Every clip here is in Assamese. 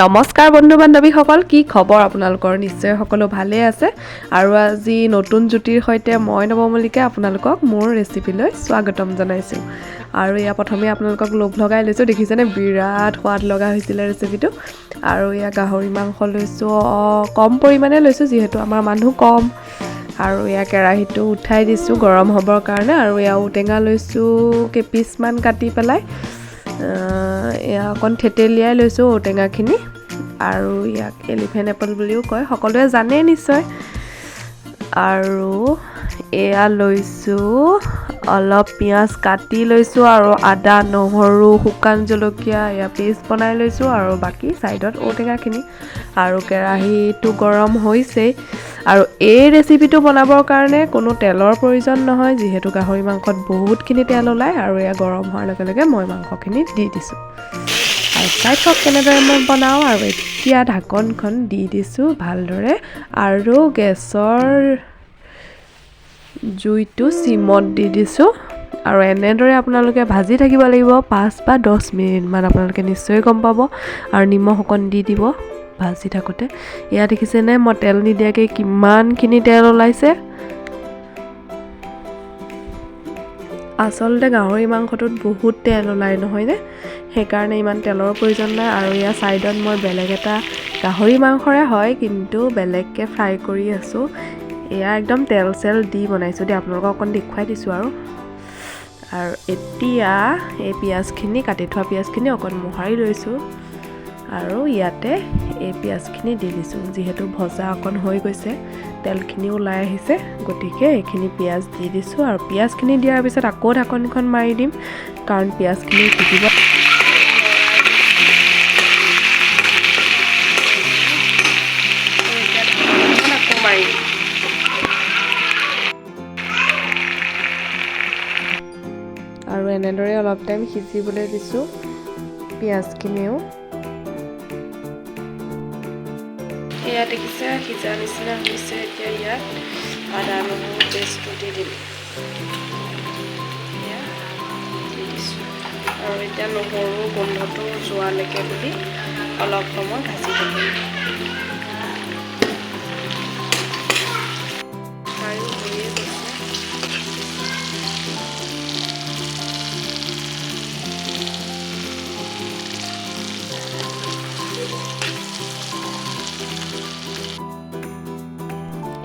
নমস্কাৰ বন্ধু বান্ধৱীসকল, কি খবৰ আপোনালোকৰ? নিশ্চয় সকলো ভালে আছে। আৰু আজি নতুন জুতিৰ সৈতে মই নৱমল্লিকে আপোনালোকক মোৰ ৰেচিপিলৈ স্বাগতম জনাইছোঁ। আৰু এয়া প্ৰথমে আপোনালোকক লোভ লগাই লৈছোঁ, দেখিছেনে বিৰাট সোৱাদ লগা হৈছিলে ৰেচিপিটো। আৰু এয়া গাহৰি মাংস লৈছোঁ, কম পৰিমাণে লৈছোঁ যিহেতু আমাৰ মানুহ কম। আৰু এয়া কেৰাহীটো উঠাই দিছোঁ গৰম হ'বৰ কাৰণে। আৰু এয়া ঔটেঙা লৈছোঁ কেইপিচমান কাটি পেলাই, এয়া অকণ থেতেলিয়াই লৈছোঁ ঔটেঙাখিনি। আৰু ইয়াক এলিফেণ্ট এপল বুলিও কয়, সকলোৱে জানে নিশ্চয়। আৰু এয়া লৈছোঁ অলপ পিঁয়াজ কাটি লৈছোঁ, আৰু আদা নহৰু শুকান জলকীয়া এয়া পেষ্ট বনাই লৈছোঁ, আৰু বাকী ছাইডত ঔটেঙাখিনি। আৰু কেৰাহীটো গৰম হৈছেই। আৰু এই ৰেচিপিটো বনাবৰ কাৰণে কোনো তেলৰ প্ৰয়োজন নহয়, যিহেতু গাহৰি মাংসত বহুতখিনি তেল ওলায়। আৰু এয়া গৰম হোৱাৰ লগে লগে মই মাংসখিনি দি দিছোঁ। আৰু চাই থওক কেনেদৰে মই বনাওঁ। আৰু এতিয়া ঢাকনখন দি দিছোঁ ভালদৰে, আৰু গেছৰ জুইটো চিমত দি দিছোঁ। আৰু এনেদৰে আপোনালোকে ভাজি থাকিব লাগিব 5 বা 10 মিনিটমান, আপোনালোকে নিশ্চয় গম পাব। আৰু নিমখ অকণ দি দিব ভাজি থাকোঁতে। ইয়াত দেখিছেনে মই তেল নিদিয়াকৈ কিমানখিনি তেল ওলাইছে। আচলতে গাহৰি মাংসটোত বহুত তেল ওলায় নহয়নে, সেইকাৰণে ইমান তেলৰ প্ৰয়োজন নাই। আৰু ইয়াৰ ছাইডত মই বেলেগ এটা গাহৰি মাংসৰে হয়, কিন্তু বেলেগকৈ ফ্ৰাই কৰি আছোঁ। এয়া একদম তেল চেল দি বনাইছোঁ দেই, আপোনালোকক অকণ দেখুৱাই দিছোঁ। আৰু এতিয়া এই পিঁয়াজখিনি, কাটি থোৱা পিঁয়াজখিনি অকণ মোহাৰি লৈছোঁ। আৰু ইয়াতে এই পিঁয়াজখিনি দি দিছোঁ, যিহেতু ভজা অকণ হৈ গৈছে, তেলখিনি ওলাই আহিছে, গতিকে এইখিনি পিঁয়াজ দি দিছোঁ। আৰু পিঁয়াজখিনি দিয়াৰ পিছত আকৌ ঢাকনখন মাৰি দিম, কাৰণ পিঁয়াজখিনি সিজিব। আৰু এনেদৰে অলপ টাইম সিজিবলৈ দিছোঁ পিঁয়াজখিনিও। এয়া দেখিছে সিজা নিচিনা হৈছে। এতিয়া ইয়াত আদা নহৰু পেষ্টটো দি দিম। দি দিছোঁ। আৰু এতিয়া নহৰু গোন্ধটো যোৱালৈকে বুলি অলপ সময় ভাজি থাকিম। আৰু হৈয়ে গৈছে।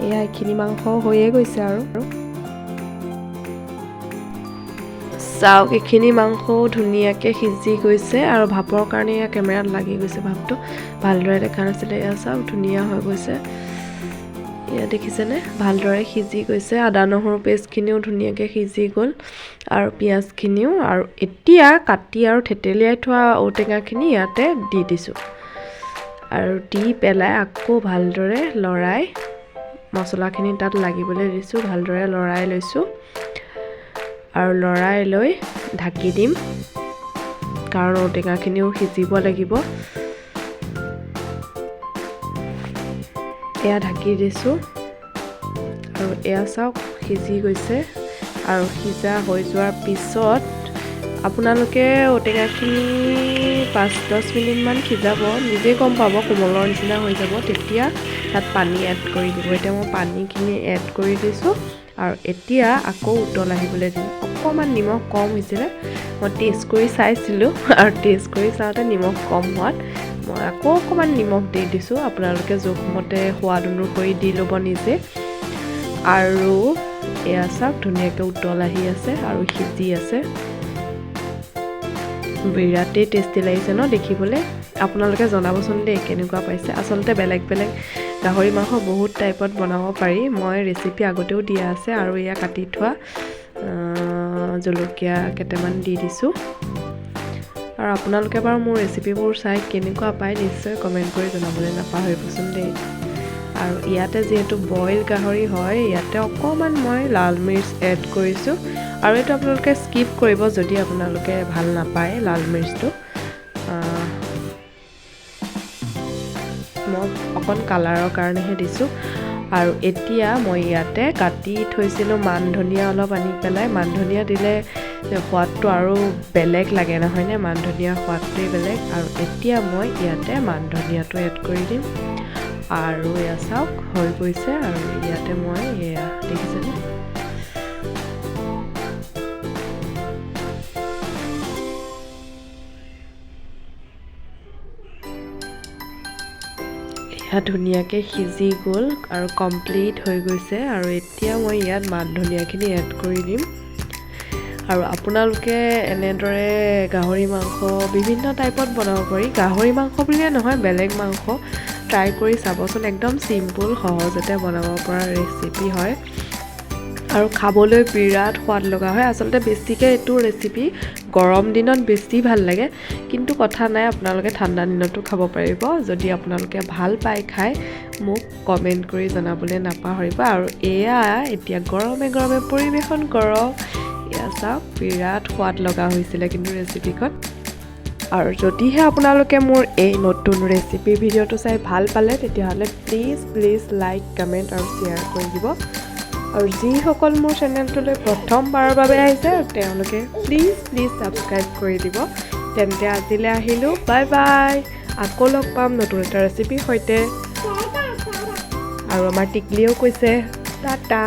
এয়া এইখিনি মাংস হৈয়ে গৈছে। আৰু চাওক, এইখিনি মাংসও ধুনীয়াকৈ সিজি গৈছে। আৰু ভাপৰ কাৰণে এয়া কেমেৰাত লাগি গৈছে, ভাপটো ভালদৰে দেখা নাছিলে। এয়া চাওক ধুনীয়া হৈ গৈছে। এয়া দেখিছেনে ভালদৰে সিজি গৈছে। আদা নহৰু পেষ্টখিনিও ধুনীয়াকৈ সিজি গ'ল, আৰু পিঁয়াজখিনিও। আৰু এতিয়া কাটি আৰু থেতেলিয়াই থোৱা ঔটেঙাখিনি ইয়াতে দি দিছোঁ। আৰু দি পেলাই আকৌ ভালদৰে লৰাই মছলাখিনি তাত লাগিবলৈ দিছোঁ, ভালদৰে লৰাই লৈছোঁ। আৰু লৰাই লৈ ঢাকি দিম, কাৰণ ঔটেঙাখিনিও সিজিব লাগিব। এয়া ঢাকি দিছোঁ। আৰু এয়া চাওক সিজি গৈছে। আৰু সিজা হৈ যোৱাৰ পিছত আপোনালোকে ঔটেঙাখিনি 5-10 মিনিটমান সিজাব, নিজেই গম পাব কোমলৰ নিচিনা হৈ যাব। তেতিয়া তাত পানী এড কৰি দিব। এতিয়া মই পানীখিনি এড কৰি দিছোঁ। আৰু এতিয়া আকৌ উতল আহিবলৈ দিম। অকণমান নিমখ কম হৈছিলে, মই টেষ্ট কৰি চাইছিলোঁ। আৰু টেষ্ট কৰি চাওঁতে নিমখ কম হোৱাত মই আকৌ অকণমান নিমখ দি দিছোঁ। আপোনালোকে জোখমতে সোৱাদ অনুসৰি দি ল'ব নিজে। আৰু এয়া চাওক ধুনীয়াকৈ উতল আহি আছে আৰু সিজি আছে। বিৰাটেই টেষ্টি লাগিছে ন দেখিবলৈ। আপোনালোকে জনাবচোন দেই কেনেকুৱা পাইছে। আচলতে বেলেগ বেলেগ গাহৰি মাংস বহুত টাইপত বনাব পাৰি, মই ৰেচিপি আগতেও দিয়া আছে। আৰু এয়া কাটি থোৱা জলকীয়া কেইটামান দি দিছোঁ। আৰু আপোনালোকে বাৰু মোৰ ৰেচিপিবোৰ চাই কেনেকুৱা পায় নিশ্চয় কমেণ্ট কৰি জনাবলৈ নাপাহৰিবচোন দেই। আৰু ইয়াতে যিহেতু বইল গাহৰি হয়, ইয়াতে অকণমান মই লাল মিৰ্চ এড কৰিছোঁ। আৰু এইটো আপোনালোকে স্কিপ কৰিব যদি আপোনালোকে ভাল নাপায় লাল মিৰ্চটো। মই অকণ কালাৰৰ কাৰণেহে দিছোঁ। আৰু এতিয়া মই ইয়াতে কাটি থৈছিলোঁ মান ধনিয়া অলপ আনি পেলাই, মান ধনিয়া দিলে সোৱাদটো আৰু বেলেগ লাগে নহয়নে, মান ধনিয়াৰ সোৱাদটোৱে বেলেগ। আৰু এতিয়া মই ইয়াতে মান ধনিয়াটো এড কৰি দিম আৰু এয়া চাওক হৈ গৈছে। আৰু ইয়াতে মই এয়া দেখিছেনে এয়া ধুনীয়াকৈ সিজি গ'ল আৰু কমপ্লিট হৈ গৈছে। আৰু এতিয়া মই ইয়াত মান ধনিয়াখিনি এড কৰি দিম। আৰু আপোনালোকে এনেদৰে গাহৰি মাংস বিভিন্ন টাইপত বনাব পাৰি, গাহৰি মাংস বুলিয়ে নহয় বেলেগ মাংস ট্ৰাই কৰি চাবচোন। একদম চিম্পুল সহজতে বনাব পৰা ৰেচিপি হয় আৰু খাবলৈ বিৰাট সোৱাদ লগা হয়। আচলতে বেছিকৈ এইটো ৰেচিপি গৰম দিনত বেছি ভাল লাগে, কিন্তু কথা নাই আপোনালোকে ঠাণ্ডা দিনতো খাব পাৰিব। যদি আপোনালোকে ভাল পায় খাই মোক কমেণ্ট কৰি জনাবলৈ নাপাহৰিব। আৰু এয়া এতিয়া গৰমে গৰমে পৰিৱেশন কৰক। এয়া চাওক বিৰাট সোৱাদ লগা হৈছিলে কিন্তু ৰেচিপিখন। আৰু যদিহে আপোনালোকে মোৰ এই নতুন ৰেচিপি ভিডিঅ'টো চাই ভাল পালে তেতিয়াহ'লে প্লিজ লাইক কমেণ্ট আৰু শ্বেয়াৰ কৰি দিব। আৰু যিসকল মোৰ চেনেলটোলৈ প্ৰথমবাৰৰ বাবে আহিছে তেওঁলোকে প্লিজ ছাবস্ক্ৰাইব কৰি দিব। তেন্তে আজিলৈ আহিলোঁ, বাই বাই। আকৌ লগ পাম নতুন এটা ৰেচিপিৰ সৈতে। আৰু আমাৰ টিকলিয়েও কৈছে টাটা।